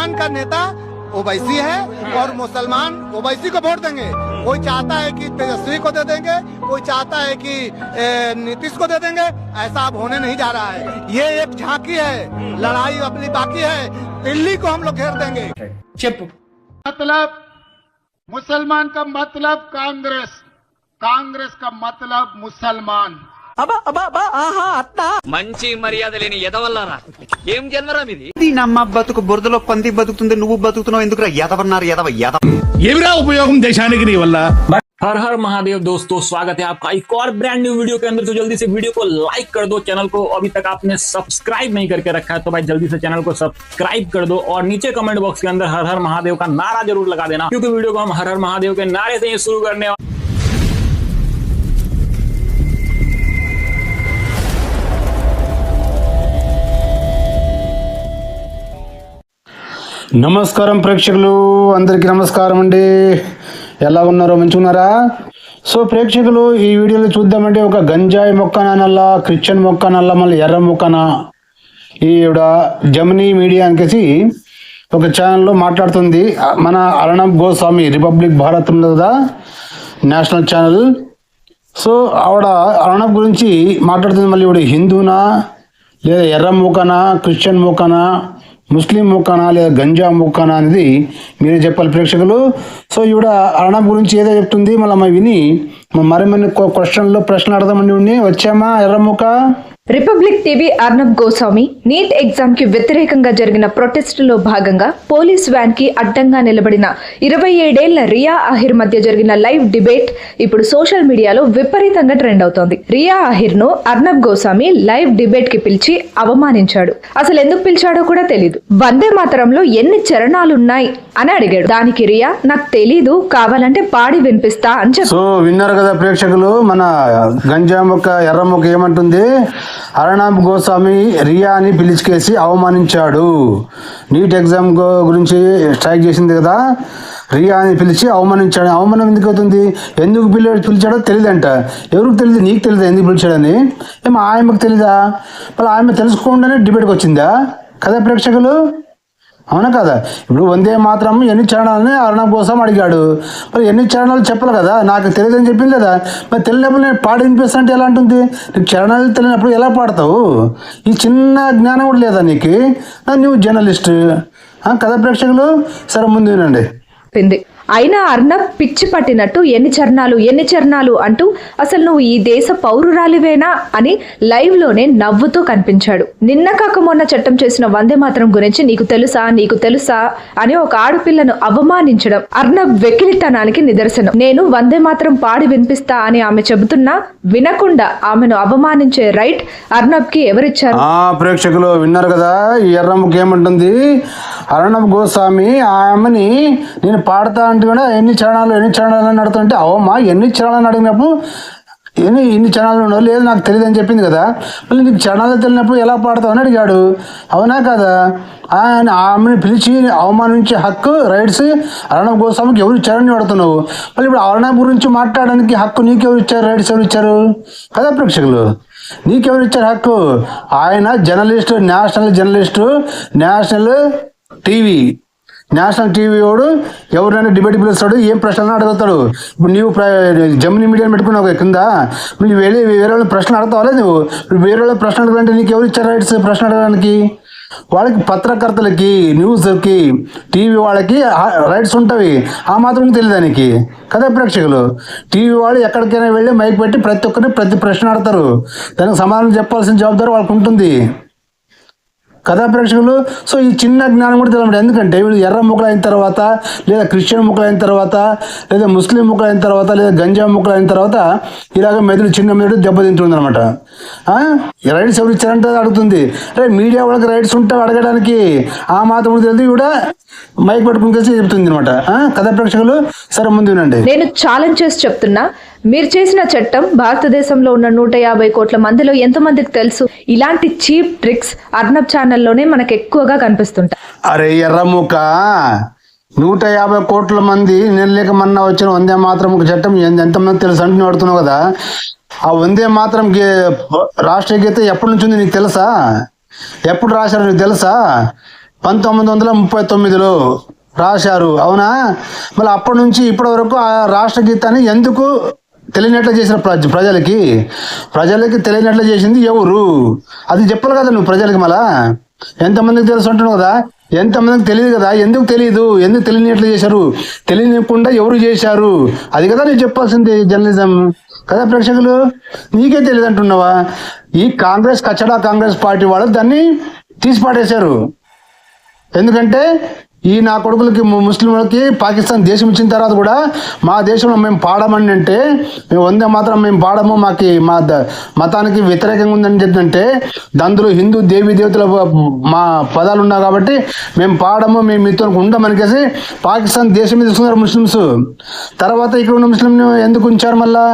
मुसलमान का नेता ओवैसी है और मुसलमान ओवैसी को वोट देंगे। कोई चाहता है कि तेजस्वी को दे देंगे, कोई चाहता है कि नीतीश को दे देंगे। ऐसा अब होने नहीं जा रहा है। ये एक झांकी है, लड़ाई अपनी बाकी है। दिल्ली को हम लोग घेर देंगे। मतलब मुसलमान का मतलब कांग्रेस, कांग्रेस का मतलब मुसलमान। మంచి మర్యాద లేని ఎదవల్లారా ఏం జన్మరా మీది? నమ్మ బతుకు బురదలో పంది బతుకుతుంది, నువ్వు బతుకుతున్నావు ఎందుకురా? ఎదవన్నారు ఎదవ ఏమిరా ఉపయోగం దేశానికి నీ వల్ల? हर हर महादेव दोस्तों, स्वागत है आपका एक और ब्रांड न्यू वीडियो के अंदर। तो जल्दी से वीडियो को लाइक कर दो, चैनल को अभी तक आपने सब्सक्राइब नहीं करके रखा है तो भाई जल्दी से चैनल को सब्सक्राइब कर दो और नीचे कमेंट बॉक्स के अंदर हर हर महादेव का नारा जरूर लगा देना, क्योंकि वीडियो को हम हर हर महादेव के नारे से ही शुरू करने। నమస్కారం ప్రేక్షకులు అందరికీ నమస్కారం అండి. ఎలా ఉన్నారో మంచిగున్నారా? సో ప్రేక్షకులు ఈ వీడియోలో చూద్దామంటే ఒక గంజాయి మొక్కన నల్లా, క్రిస్టియన్ మొక్క నల్లా, మళ్ళీ ఎర్ర మొక్కన ఈవిడ జమినీ మీడియా అనేసి ఒక ఛానల్లో మాట్లాడుతుంది. మన అర్ణబ్ గోస్వామి రిపబ్లిక్ భారత్ ఉంది కదా, నేషనల్ ఛానల్. సో ఆవిడ అర్ణబ్ గురించి మాట్లాడుతుంది. మళ్ళీ ఇవిడ హిందూనా లేదా ఎర్ర మూకనా, క్రిస్టియన్ మూకనా, ముస్లిం ముక్కనా లేదా గంజా ముక్కనా అనేది మీరే చెప్పాలి ప్రేక్షకులు. సో ఈవిడ అర్ణబ్ గురించి ఏదో చెప్తుంది. మళ్ళీ విని మరిన్ని క్వశ్చన్లో ప్రశ్నలు అడదామండి. వచ్చామా ఎర్రముక్క? Republic TV Arnab Goswami NEET exam కి వ్యతిరేకంగా జరిగిన ప్రొటెస్టులో భాగంగా పోలీస్ వ్యాన్ కి అడ్డంగా నిలబడిన 27 రియా ఆహిర్ మధ్య జరిగిన లైవ్ డిబేట్ ఇప్పుడు సోషల్ మీడియాలో విపరీతంగా ట్రెండ్ అవుతోంది. రియా ఆహిర్ ను అర్ణబ్ గోస్వామి లైవ్ డిబేట్ కి పిలిచి అవమానించాడు. అసలు ఎందుకు పిలిచాడో కూడా తెలీదు. వందే మాతరంలో ఎన్ని చరణాలున్నాయి అని అడిగాడు. దానికి రియా నాకు తెలీదు, కావాలంటే పాడి వినిపిస్తా అని చెప్పాడు. సో విన్నారు కదా ప్రేక్షకులు, మన గంజా మొక్క ఎర్ర మొక్క ఏమంటుంది? అర్ణబ్ గోస్వామి రియాని పిలిచికేసి అవమానించాడు. నీట్ ఎగ్జామ్ గురించి స్ట్రైక్ చేసింది కదా, రియాని పిలిచి అవమానించాడు. అవమానం ఎందుకు అవుతుంది? ఎందుకు పిలిచాడో తెలియదంట. ఎవరికి తెలియదు? నీకు తెలియదు ఎందుకు పిలిచాడని? ఏమో ఆయనకు తెలీదా? మళ్ళీ ఆమె తెలుసుకోకుండానే డిబేట్కి వచ్చిందా కదా ప్రేక్షకులు? అవునా కదా? ఇప్పుడు వందే మాత్రం ఎన్ని చరణాలని అర్ణబ్ గోస్వామి అడిగాడు. మరి ఎన్ని చరణాలు చెప్పాలి కదా, నాకు తెలియదని చెప్పింది కదా. మరి తెలియనప్పుడు నేను పాడి వినిపిస్తానంటే ఎలా ఉంటుంది? నీకు చరణాలు తెలియనప్పుడు ఎలా పాడతావు? ఈ చిన్న జ్ఞానం కూడా లేదా నీకు? నువ్వు జర్నలిస్ట్ కదా ప్రేక్షకులు? సరే ముందు వినండి. అయినా అర్ణబ్ పిచ్చి పట్టినట్టు ఎన్ని చరణాలు అంటూ అసలు నువ్వు ఈ దేశ పౌరురాలివేనా అని లైవ్ లోనే నవ్వుతూ కనిపించాడు. నిన్న కాక మొన్న చట్టం చేసిన వందే మాతరం గురించి నీకు తెలుసా అని ఒక ఆడపిల్లను అవమానించడం అర్ణబ్ వెకిలితనానికి నిదర్శనం. నేను వందే మాతరం పాడి వినిపిస్తా అని ఆమె చెబుతున్నా వినకుండా ఆమెను అవమానించే రైట్ అర్ణబ్ కి ఎవరిచ్చారు? ప్రేక్షకులు విన్నారు కదా, ఈ ఎర్రమ్మకి ఏమంటుంది? అర్ణబ్ గోస్వామి ఆమెని నేను పాడతా అంటే కూడా ఎన్ని చరణాలు అని అడుగుతుంటే, అవమ్మా ఎన్ని చరణాలు అడిగినప్పుడు ఇన్ని చరణాలు ఉండవు, లేదు నాకు తెలియదు అని చెప్పింది కదా. మళ్ళీ నీకు చరణాలు తెలియనప్పుడు ఎలా పాడతావు అని అడిగాడు. అవునా కదా? ఆయన ఆమెను పిలిచి అవమానించే హక్కు, రైట్స్ అర్ణబ్ గోస్వామికి ఎవరు ఇచ్చారని అడుగుతున్నావు. మళ్ళీ ఇప్పుడు అర్ణబ్ గురించి మాట్లాడడానికి హక్కు నీకెవరు ఇచ్చారు? రైట్స్ ఎవరు ఇచ్చారు కదా ప్రేక్షకులు? నీకెవరు ఇచ్చారు హక్కు? ఆయన జర్నలిస్టు, నేషనల్ టీవీ వాడు ఎవరైనా డిబేట్ పిలుస్తాడు, ఏం ప్రశ్నలు అడుగుతాడు. ఇప్పుడు నీవు జమినీ మీడియా పెట్టుకున్నావు కింద, నువ్వు వెళ్ళి వేరే వాళ్ళ ప్రశ్నలు అడగతావా? నువ్వు ఇప్పుడు వేరే వాళ్ళ ప్రశ్న అడగాలంటే నీకు ఎవరు ఇచ్చారు రైట్స్ ప్రశ్న అడగడానికి? వాళ్ళకి పత్రకర్తలకి, న్యూస్కి, టీవీ వాళ్ళకి రైట్స్ ఉంటాయి. ఆ మాత్రం తెలియదు దానికి కదా ప్రేక్షకులు? టీవీ వాళ్ళు ఎక్కడికైనా వెళ్ళి మైక్ పెట్టి ప్రతి ఒక్కరిని ప్రతి ప్రశ్న అడతారు. దానికి సమాధానం చెప్పాల్సిన జవాబుదారి వాళ్ళకు ఉంటుంది కదా ప్రేక్షకులు? సో ఈ చిన్న జ్ఞానం కూడా తెలియదు. ఎందుకంటే వీళ్ళు ఎర్ర ముక్కలు అయిన తర్వాత, లేదా క్రిస్టియన్ ముక్కలు అయిన తర్వాత, లేదా ముస్లిం ముక్కలు అయిన తర్వాత, లేదా గంజా ముక్కలు అయిన తర్వాత ఇలాగ చిన్న మెదడు దెబ్బతింటుంది అనమాట. రైట్స్ ఎవరు ఇచ్చారంటే అడుగుతుంది. మీడియా వాళ్ళకి రైట్స్ ఉంటాయి అడగడానికి, ఆ మాత్రం తెలియదు కూడా మైక్ పట్టుకుని చెప్తుంది అనమాట కదా ప్రేక్షకులు? సరే ముందు వినండి. నేను ఛాలెంజ్ చేసి చెప్తున్నా, మీరు చేసిన చట్టం భారతదేశంలో ఉన్న 150 కోట్ల మందిలో ఎంతమందికి తెలుసు? ఇలాంటి చీప్ ట్రిక్స్ అర్ణబ్ ఛానల్లోనే మనకు ఎక్కువగా కనిపిస్తుంటాయి. అరే ఎర్రముక్క, 150 కోట్ల మంది నెలలేక మొన్న వచ్చిన వందే మాతరం చట్టం ఎంతమంది తెలుసు అంటే నువ్వు అడుగుతున్నావు కదా. ఆ వందే మాతరం రాష్ట్ర గీత ఎప్పటి నుంచి ఉంది నీకు తెలుసా? ఎప్పుడు రాశారు నీకు తెలుసా? 1939లో రాశారు, అవునా? మళ్ళీ అప్పటి నుంచి ఇప్పటి వరకు ఆ రాష్ట్ర గీతాన్ని ఎందుకు తెలియనట్లు చేసిన ప్రజలకి తెలియనట్లు చేసింది ఎవరు? అది చెప్పాలి కదా నువ్వు ప్రజలకి. మళ్ళా ఎంతమందికి తెలుసు అంటున్నావు కదా, ఎంతమందికి తెలియదు కదా. ఎందుకు తెలియదు? ఎందుకు తెలియనట్లు చేశారు? తెలియకుండా ఎవరు చేశారు? అది కదా నేను చెప్పాల్సింది జర్నలిజం కదా. ప్రేక్షకులు నీకే తెలియదు అంటున్నావా? ఈ కచ్చడా కాంగ్రెస్ పార్టీ వాళ్ళు దాన్ని తీసిపాడేశారు. ఎందుకంటే ఈ నా కొడుకులకి ముస్లింలకి పాకిస్తాన్ దేశం ఇచ్చిన తర్వాత కూడా మా దేశంలో మేము పాడమని అంటే మేము వందే మాత్రం మేము పాడము, మాకు మా మతానికి వ్యతిరేకంగా ఉందని చెప్తుంటే అందులో హిందూ దేవీ దేవతల మా పదాలు ఉన్నాయి కాబట్టి మేము పాడము, మేము మీతో ఉండమనికేసి పాకిస్తాన్ దేశం మీద తీసుకున్నారు ముస్లిమ్స్. తర్వాత ఇక్కడ ఉన్న ముస్లింని ఎందుకు ఉంచారు? మళ్ళా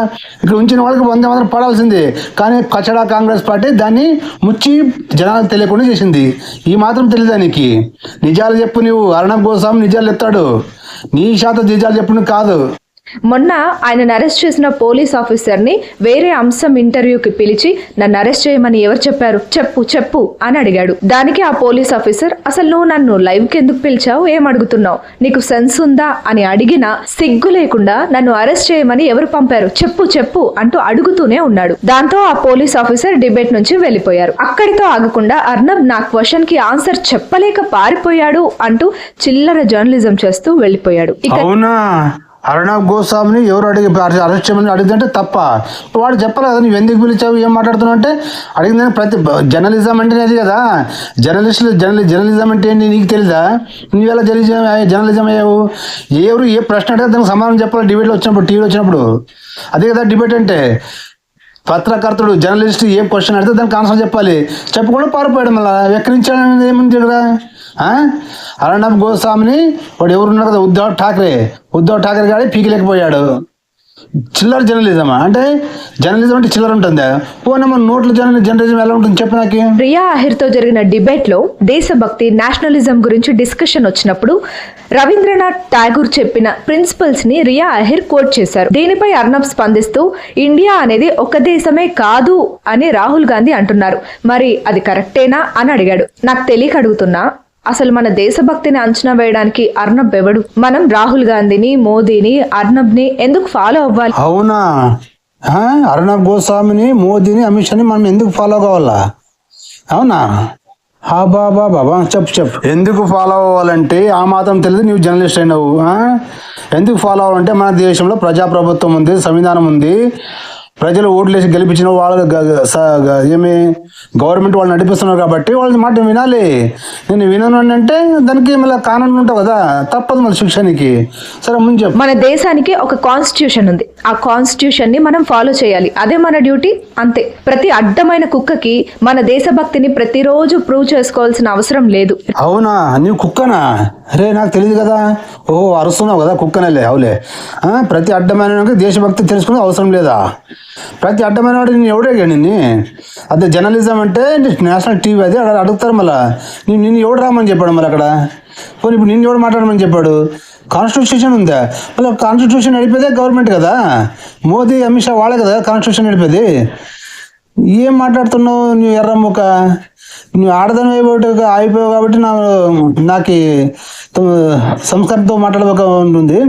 ఇక్కడ ఉంచిన వాళ్ళకి వందే మాత్రం పాడాల్సిందే. కానీ కచ్చడా కాంగ్రెస్ పార్టీ దాన్ని ముచ్చి జనాలకు తెలియకుండా చేసింది. ఈ మాత్రం తెలియదా నీకు? నిజాలు చెప్పు నువ్వు. అర్ణబ్ గోస్వామి నిజాలు చెప్తాడు, నీ శాతం నిజాలు చెప్పు కాదు. మొన్న ఆయనను అరెస్ట్ చేసిన పోలీస్ ఆఫీసర్ ని వేరే అంశం ఇంటర్వ్యూకి పిలిచి నన్ను అరెస్ట్ చేయమని ఎవరు చెప్పారు, చెప్పు చెప్పు అని అడిగాడు. దానికి ఆ పోలీస్ ఆఫీసర్, అసలు నువ్వు నన్ను లైవ్ కి ఎందుకు పిలిచావు, ఏం అడుగుతున్నావు, నీకు సెన్స్ ఉందా అని అడిగినా సిగ్గు లేకుండా నన్ను అరెస్ట్ చేయమని ఎవరు పంపారు, చెప్పు చెప్పు అంటూ అడుగుతూనే ఉన్నాడు. దాంతో ఆ పోలీస్ ఆఫీసర్ డిబేట్ నుంచి వెళ్లిపోయారు. అక్కడితో ఆగకుండా అర్నబ్ నా క్వశ్చన్ కి ఆన్సర్ చెప్పలేక పారిపోయాడు అంటూ చిల్లర జర్నలిజం చేస్తూ వెళ్లిపోయాడు. అవునా? అర్ణబ్ గోస్వామిని ఎవరు అరెస్ట్ చేయమని అడిగితే తప్ప? వాడు చెప్పాలి కదా, నువ్వు ఎందుకు పిలిచావు, ఏం మాట్లాడుతున్నావు అంటే అడిగిందని. ప్రతి జర్నలిజం అంటే అది కదా. జర్నలిజం అంటే ఏంటి నీకు తెలీదా? నువ్వెలా జర్నలిజం అయ్యావు? ఎవరు ఏ ప్రశ్న అడిగితే దానికి సమాధానం చెప్పాలి. డిబేట్లో వచ్చినప్పుడు, టీవీలో వచ్చినప్పుడు అదే కదా డిబేట్ అంటే. పత్రకర్తలు జర్నలిస్ట్ ఏం క్వశ్చన్ అడిగితే దానికి ఆన్సర్ చెప్పాలి. చెప్పకుండా పారిపోయాడు. మళ్ళీ వెక్కిరించాలని ఏముంది ఇక్కడ? అర్ణబ్ గోస్వామిని వాడు ఎవరున్నారు కదా, ఉద్ధవ్ ఠాక్రే గాడి పీకిలేకపోయాడు. చిల్లర జర్నలిజం అంటే చిల్లర ఉంటుందా? పోనమ్మ నోట్ల జర్నలిజం ఎలా ఉంటుంది చెప్పు నాకు. రియా అహిర్ తో జరిగిన డిబేట్ లో దేశభక్తి, నేషనలిజం గురించి డిస్కషన్ వచ్చినప్పుడు రవీంద్రనాథ్ ఠాగూర్ చెప్పిన ప్రిన్సిపల్స్ ని రియా అహిర్ కోట్ చేశారు. దీనిపై అర్నబ్ స్పందిస్తూ ఇండియా అనేది ఒక దేశమే కాదు అని రాహుల్ గాంధీ అంటున్నారు, మరి అది కరెక్టేనా అని అడిగాడు. నాకు తెలియక అడుగుతున్నా, అసలు మన దేశభక్తిని అంచనా వేయడానికి అర్నబ్ ఎవడు? మనం రాహుల్ గాంధీని, మోదీని, అర్నబ్ ని ఎందుకు ఫాలో అవ్వాలి? అవునా? అర్నబ్ గోస్వామిని, మోదీని, అమిత్ షాని మనం ఎందుకు ఫాలో కావాలా? అవునా? బాబా చెప్పు. ఎందుకు ఫాలో అవ్వాలంటే ఆ మాత్రం తెలియదు నువ్వు జర్నలిస్ట్ అయినావు. ఎందుకు ఫాలో అవ్వాలంటే మన దేశంలో ప్రజాప్రభుత్వం ఉంది, సంవిధానం ఉంది, ప్రజలు ఓట్లేసి గెలిపించిన వాళ్ళు ఏమి గవర్నమెంట్ వాళ్ళు నడిపిస్తున్నారు కాబట్టి వాళ్ళ మాట వినాలి. నేను వినను అంటే దానికి మళ్ళీ కానూన్ ఉంటావు కదా, తప్పదు మళ్ళీ శిక్షణకి. సరే ముందు చెప్పు. మన దేశానికి ఒక కాన్స్టిట్యూషన్ ఉంది, ఆ కాన్స్టిట్యూషన్ ని మనం ఫాలో చేయాలి, అదే మన డ్యూటీ, అంతే. ప్రతి అడ్డమైన కుక్కకి మన దేశభక్తిని ప్రతిరోజు ప్రూవ్ చేసుకోవాల్సిన అవసరం లేదు. అవునా? నీవు కుక్కనా? అరే నాకు తెలియదు కదా. ఓహో అరుస్తున్నావు కదా, కుక్కనేలే. అవులే. ప్రతి అడ్డమైన దేశభక్తి తెలుసుకునే అవసరం లేదా? ప్రతి అడ్డమైన వాడు నేను ఎవడే నిన్ను? అదే జర్నలిజం అంటే నేషనల్ టీవీ అది అడుగుతారు. మళ్ళీ నిన్ను ఎవడు రామని చెప్పాడు? మరి అక్కడ పోనీ ఇప్పుడు నిన్ను ఎవడు మాట్లాడమని చెప్పాడు? కాన్స్టిట్యూషన్ ఉందా? మళ్ళీ కాన్స్టిట్యూషన్ నడిపేదే గవర్నమెంట్ కదా, మోదీ, అమిత్ షా వాళ్ళే కదా కాన్స్టిట్యూషన్ నడిపేది. ఏం మాట్లాడుతున్నావు నువ్వు? ఎర్రముక్క నువ్వు ఆడదాని అయిపోయావు కాబట్టి నాకు సంస్కారంతో మాట్లాడక ఉంటుంది,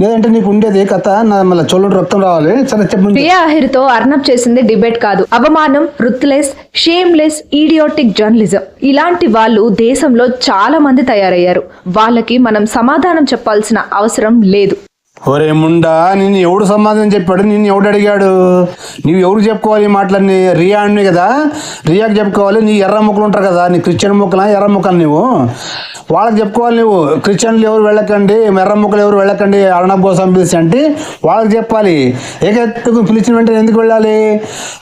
లేదంటే నీకు ఉండేది కథ మళ్ళీ చొల్లు రక్తం రావాలి. సరే చెప్పండి. రియా అహిర్ తో అర్నబ్ చేసింది డిబేట్ కాదు, అవమానం, రుత్లెస్, షేమ్లెస్, ఈడియోటిక్ జర్నలిజం. ఇలాంటి వాళ్ళు దేశంలో చాలా మంది తయారయ్యారు. వాళ్ళకి మనం సమాధానం చెప్పాల్సిన అవసరం లేదు. ఒరే ముండా, నిన్ను ఎవడు సమాధానం చెప్పాడు? నిన్ను ఎవడు అడిగాడు? నువ్వు ఎవరు చెప్పుకోవాలి మాట్లాడి? రియా అన్నీ కదా, రియాకి చెప్పుకోవాలి. నీ ఎర్ర ముక్కలు ఉంటారు కదా, నీ క్రిస్టియన్ ముక్కలా ఎర్ర ముక్కలు, నువ్వు వాళ్ళకి చెప్పుకోవాలి. నువ్వు క్రిస్టియన్లు ఎవరు వెళ్ళకండి, ఎర్ర ముక్కలు ఎవరు వెళ్ళకండి, అర్ణబ్ గోస్వామి పిలిచి అంటే వాళ్ళకి చెప్పాలి. ఏకెత్తుకు పిలిచిన వెంటనే ఎందుకు వెళ్ళాలి?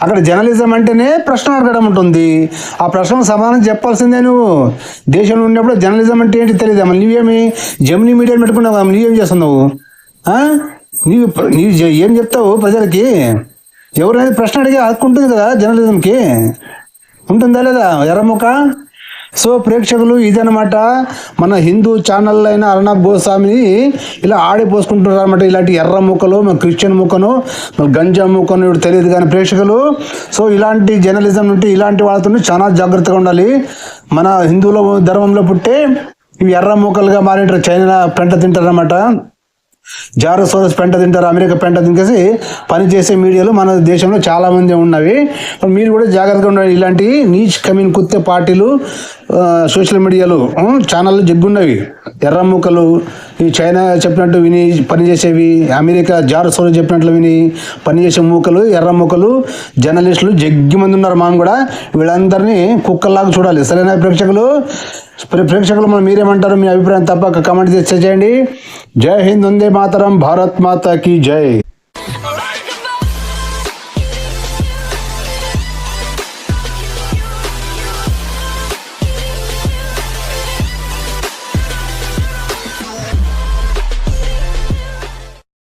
అక్కడ జర్నలిజం అంటేనే ప్రశ్న అడగడం ఉంటుంది, ఆ ప్రశ్నకు సమాధానం చెప్పాల్సిందే. నువ్వు దేశంలో ఉన్నప్పుడు జర్నలిజం అంటే ఏంటి తెలియదు. మళ్ళీ నువ్వేమి జెమినీ మీడియా పెట్టుకున్నావు, నువ్వేం చేస్తున్నావు? నీవు ఏం చెప్తావు ప్రజలకి? ఎవరైనా ప్రశ్న అడిగే హక్కు ఉంటుంది కదా జర్నలిజంకి, ఉంటుందా లేదా? ఎర్రముఖ సో ప్రేక్షకులు ఇదనమాట మన హిందూ ఛానల్ అయిన అర్ణబ్ గోస్వామిని ఇలా ఆడిపోసుకుంటున్నారు అనమాట. ఇలాంటి ఎర్ర ముక్కలు క్రిస్టియన్ ముక్కను గంజా ముక్కను ఇప్పుడు తెలియదు కానీ ప్రేక్షకులు. సో ఇలాంటి జర్నలిజం నుండి ఇలాంటి వాళ్ళతో చాలా జాగ్రత్తగా ఉండాలి. మన హిందువుల ధర్మంలో పుట్టే ఇవి ఎర్ర ముక్కలుగా మారింటారు. చైనా పెంట తింటారు అనమాట, జారోసోరస్ పెంట తింటారు, అమెరికా పెంట తింకేసి పనిచేసే మీడియాలు మన దేశంలో చాలా మంది ఉన్నవి. మీరు కూడా జాగ్రత్తగా ఉండాలి. ఇలాంటి నీచ్ కమీన్ కుత్తే పార్టీలు సోషల్ మీడియాలు ఛానళ్ళు జగ్గున్నవి. ఎర్ర ముక్కలు ఈ చైనా చెప్పినట్టు విని పనిచేసేవి, అమెరికా జారోసోరస్ చెప్పినట్లు విని పనిచేసే మూకలు ఎర్ర ముక్కలు జర్నలిస్టులు జగ్గి మంది ఉన్నారు. మనం కూడా వీళ్ళందరినీ కుక్కల్లాగా చూడాలి. సరేనా ప్రేక్షకులు? ప్రేక్షకులు మనం మీరేమంటారు? మీ అభిప్రాయం తప్పక కామెంట్ చేసి చేయండి. జై హింద్, వందే మాతరం, భారత్ మాతా కీ జై.